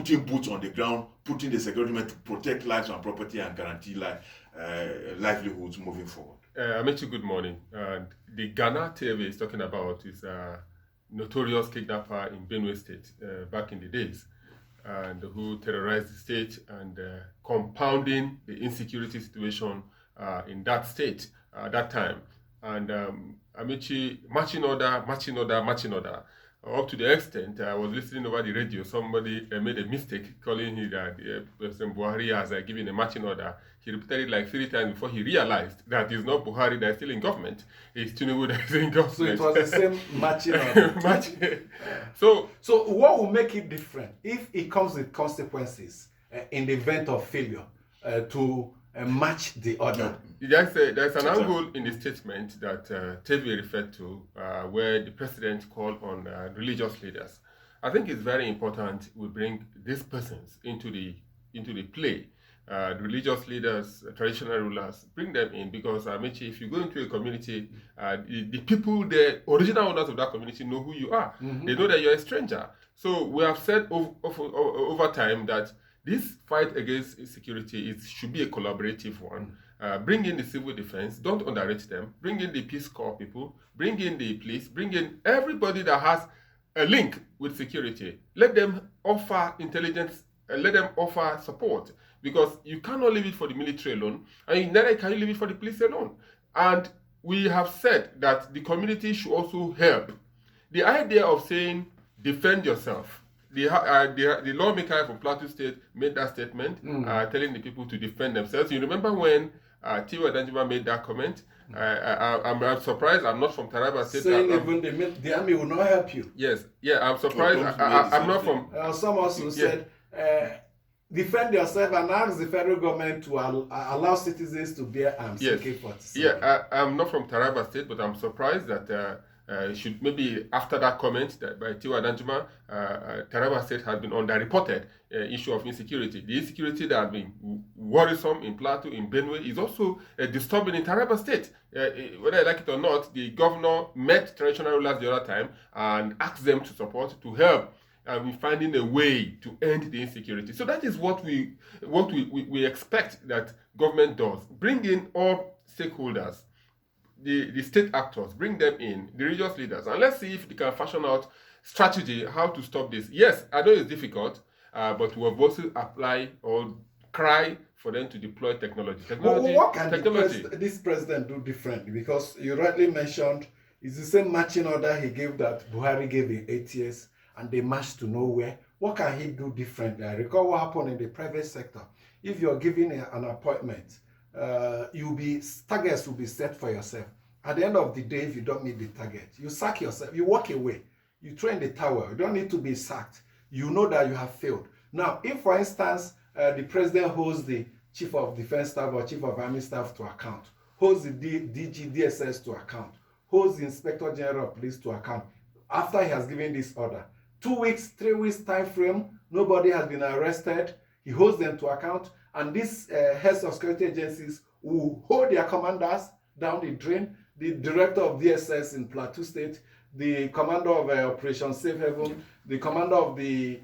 putting boots on the ground, putting the security men to protect lives and property and guarantee livelihoods moving forward. Amechi, good morning. The Ghana TV is talking about is a notorious kidnapper in Benue State back in the days, and who terrorized the state and compounding the insecurity situation in that state at that time. And Amechi, marching order. Up to the extent, I was listening over the radio, somebody made a mistake calling him that President Buhari has given a marching order. He repeated it like 3 times before he realized that it's not Buhari that is still in government, it's Tinubu that is in government. So it was the same marching order. So what will make it different if it comes with consequences in the event of failure to match the order? There's an angle in the statement that TV referred to where the president called on religious leaders. I think it's very important we bring these persons into the play. Religious leaders, traditional rulers, bring them in, because if you go into a community, the people, the original owners of that community know who you are. Mm-hmm. They know that you're a stranger. So we have said over time that this fight against insecurity should be a collaborative one. Bring in the civil defense, don't underrate them. Bring in the Peace Corps people, bring in the police, bring in everybody that has a link with security. Let them offer intelligence, let them offer support, because you cannot leave it for the military alone, and neither can you leave it for the police alone. And we have said that the community should also help. The idea of saying defend yourself, the lawmaker from Plateau State made that statement, telling the people to defend themselves. You remember when Tiwa Danjuma made that comment? I'm surprised. I'm not from Taraba State. Saying even the army will not help you. Yes, I'm surprised. I'm not from. Some also said, defend yourself and ask the federal government to allow citizens to bear arms. Yes. I'm not from Taraba State, but I'm surprised that should maybe after that comment by Tiwa Danjuma, Taraba State has been underreported issue of insecurity. The insecurity that has been worrisome in Plateau, in Benue, is also disturbing in Taraba State. Whether I like it or not, the governor met traditional rulers the other time and asked them to support, to help in finding a way to end the insecurity. So that is what we expect that government does. Bring in all stakeholders, the state actors, bring them in, the religious leaders, and let's see if they can fashion out strategy how to stop this. Yes, I know it's difficult, but we have also apply or cry for them to deploy technology. What can this president do differently? Because you rightly mentioned it's the same marching order he gave that Buhari gave in 8 years, and they marched to nowhere. What can he do differently? I recall what happened in the private sector. If you're given an appointment, targets will be set for yourself. At the end of the day, if you don't meet the target, you sack yourself, you walk away, you throw in the towel. You don't need to be sacked. You know that you have failed. Now, if, for instance, the president holds the chief of defense staff or chief of army staff to account, holds the DG, DSS to account, holds the inspector general of police to account, after he has given this order, 2 weeks, 3 weeks time frame, nobody has been arrested, he holds them to account, and these heads of security agencies will hold their commanders down the drain. The director of DSS in Plateau State, the commander of Operation Safe Haven, the commander of the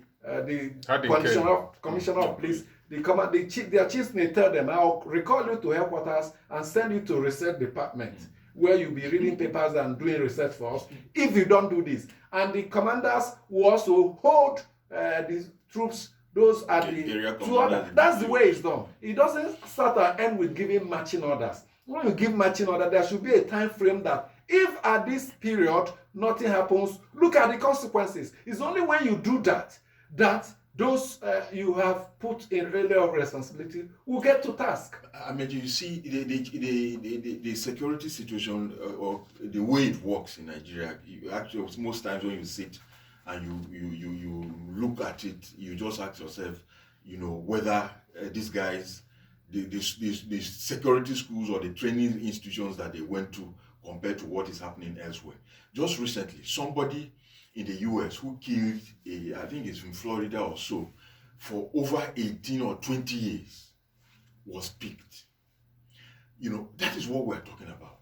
commissioner of police, their chiefs may tell them, I'll recall you to headquarters and send you to research department, where you'll be reading papers and doing research for us if you don't do this. And the commanders will also hold the troops. Those are the two others. That's the way it's done. It doesn't start and end with giving marching orders. When you give marching order, there should be a time frame that if at this period nothing happens, look at the consequences. It's only when you do that those you have put in area of responsibility will get to task. I mean, you see the security situation or the way it works in Nigeria. Actually, most times when you sit and you look at it, you just ask yourself, whether these guys, the security schools or the training institutions that they went to compared to what is happening elsewhere. Just recently, somebody in the US who killed I think it's in Florida or so, for over 18 or 20 years was picked. That is what we're talking about.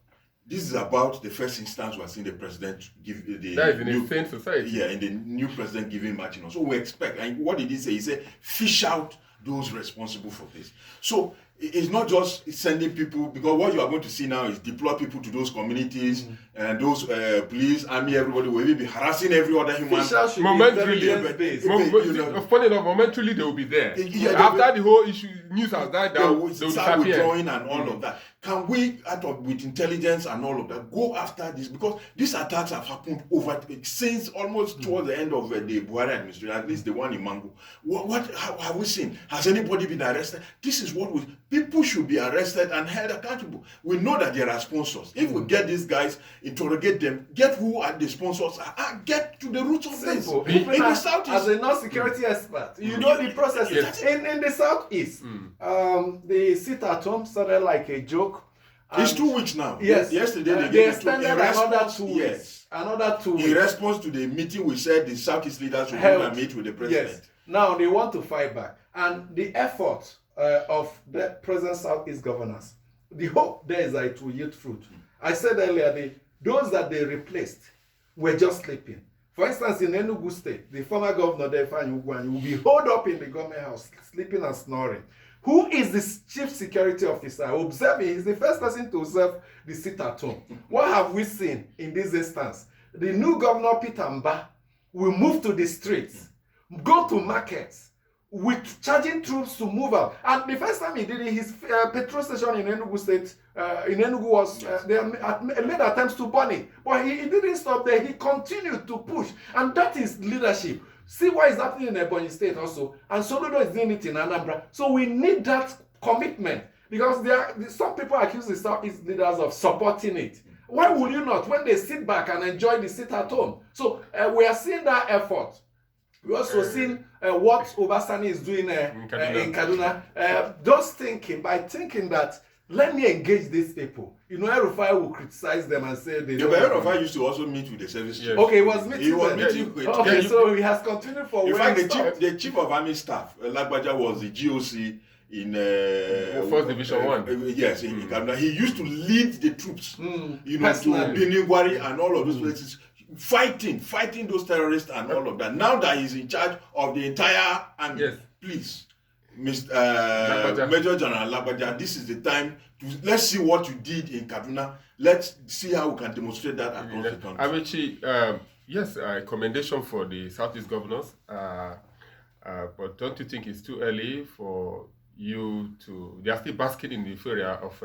This is about the first instance we are seeing the president give the that is in new, a sane society. Yeah, in the new president giving marching on. So we expect, and what did he say? He said, fish out those responsible for this. So it's not just sending people, because what you are going to see now is deploy people to those communities, and those police, army, everybody will be harassing every other human. Momentarily, funny enough, momentarily they will be there. After the whole issue, news has died down, they will start disappear. withdrawing and all of that. Can we, with intelligence and all of that, go after this? Because these attacks have happened since almost towards the end of the Buhari administration, at least the one in Mango. How have we seen? Has anybody been arrested? This is what people should be arrested and held accountable. We know that there are sponsors. If we get these guys, interrogate them, get who are the sponsors, and get to the roots of this. In the Southeast, as a non-security expert, you know the process. Yes. In the Southeast, the sit-at-home started like a joke. It's 2 weeks now. Yes. Yesterday they extended another 2 weeks. Yes. Another 2 weeks. In response to the meeting, we said the Southeast leaders should go and meet with the president. Yes. Now they want to fight back, and the effort of the present Southeast governors, the hope there is that it will yield fruit. I said earlier, those that they replaced were just sleeping. For instance, in Enugu State, the former governor there, Ifeanyi Ugwuanyi, will be holed up in the government house, sleeping and snoring. Who is the chief security officer? Observing, he's the first person to observe the sit-at-home. What have we seen in this instance? The new governor, Peter Mba, will move to the streets, go to markets, with charging troops to move out. And the first time he did it, his petrol station in Enugu State, was, they made attempts to burn it. But he didn't stop there. He continued to push. And that is leadership. See what is happening in Ebonyi State also. And Soludo is doing it in Anambra. So we need that commitment. Because some people accuse the Southeast leaders of supporting it. Why would you not? When they sit back and enjoy the sit-at-home. So we are seeing that effort. We also seen what Obasani is doing in Kaduna. Just thinking, by thinking that, let me engage these people. You know, El-Rufai will criticize them and say they don't. El-Rufai used to also meet with the service chief. Okay, he was meeting He was meeting with. Okay, so he has continued for. In fact, the chief of army staff, Lagbaja, was the GOC in 1st Division 1. Yes, in Kaduna. He used to lead the troops. You know, Personally. to Beningwari and all of those places. Fighting those terrorists and all of that. Now that he's in charge of the entire army, Yes. please, Major General Lagbaja, this is the time to let's see what you did in Kaduna. Let's see how we can demonstrate that across the country. Amici, yes, commendation for the Southeast governors. But don't you think it's too early for you to? They are still basking in the euphoria of.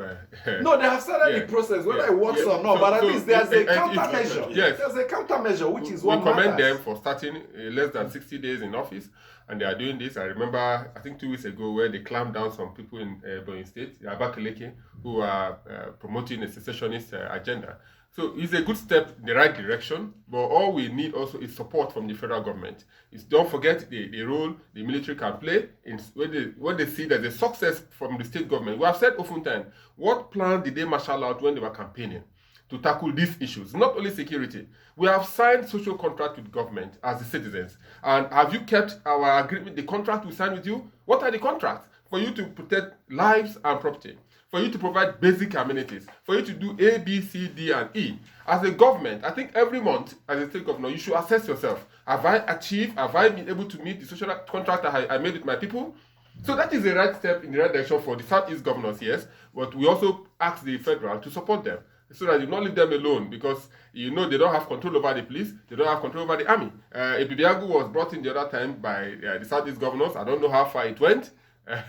No, they have started the process, whether it works or not. But at least there's a countermeasure. Yes. There's a countermeasure, which is we what commend matters. them for starting less than 60 days in office, and they are doing this. I remember, I think 2 weeks ago, where they clamped down some people in Ebonyi State, Abakaleke, who are promoting a secessionist agenda. So it's a good step in the right direction, but all we need also is support from the federal government. Don't forget the role the military can play in when they see there's a success from the state government. We have said often, what plan did they marshal out when they were campaigning to tackle these issues? Not only security. We have signed social contract with government as the citizens. And have you kept our agreement, the contract we signed with you? What are the contracts? For you to protect lives and property, for you to provide basic amenities, for you to do A, B, C, D, and E. As a government, I think every month, as a state governor, you should assess yourself. Have I been able to meet the social contract that I made with my people? So that is the right step in the right direction for the Southeast governors, yes, but we also ask the federal to support them so that you not leave them alone, because you know they don't have control over the police, they don't have control over the army. Ebibiagu was brought in the other time by the Southeast governors. I don't know how far it went.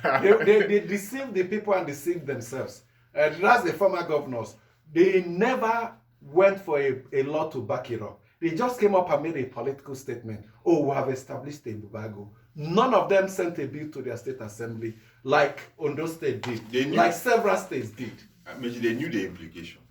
they deceived the people and deceived themselves. That's the former governors. They never went for a law to back it up. They just came up and made a political statement. Oh, we have established a Bubago. None of them sent a bill to their state assembly like Ondo State did, like several states did. I mean, they knew the implication.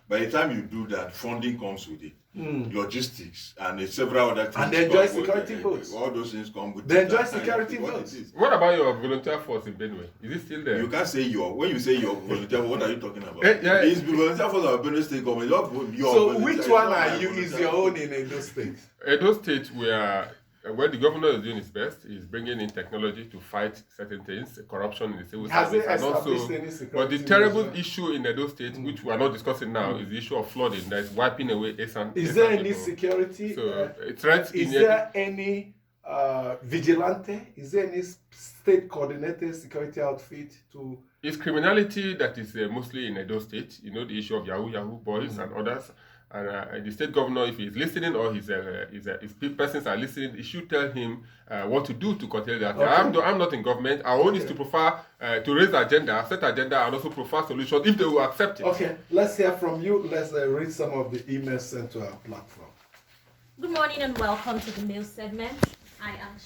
By the time you do that, funding comes with it. Logistics and several other things. And they enjoy security votes. All those things come with it. They enjoy security votes. What about your volunteer force in Benue? Is it still there? You can't say when you say your volunteer, what are you talking about? Yeah. It's volunteer force of Benue State government. So which one is your own in Edo State? Edo State, we are When the governor is doing his best, he's bringing in technology to fight certain things, corruption in the civil Has service, it and also. established any security But the terrible measure? issue in Edo State, which we are not discussing now, is the issue of flooding that is wiping away Esan. Is there any people. security? So threats Is in there any vigilante? Is there any state coordinated security outfit to? It's criminality that is mostly in Edo State. You know, the issue of Yahoo boys and others. And the state governor, if he's listening or his persons are listening, he should tell him what to do to curtail that. Okay. I'm not in government. Our own is to prefer to raise agenda, set agenda, and also prefer solutions if they will accept it. Okay, let's hear from you. Let's read some of the emails sent to our platform. Good morning and welcome to the mail segment. I am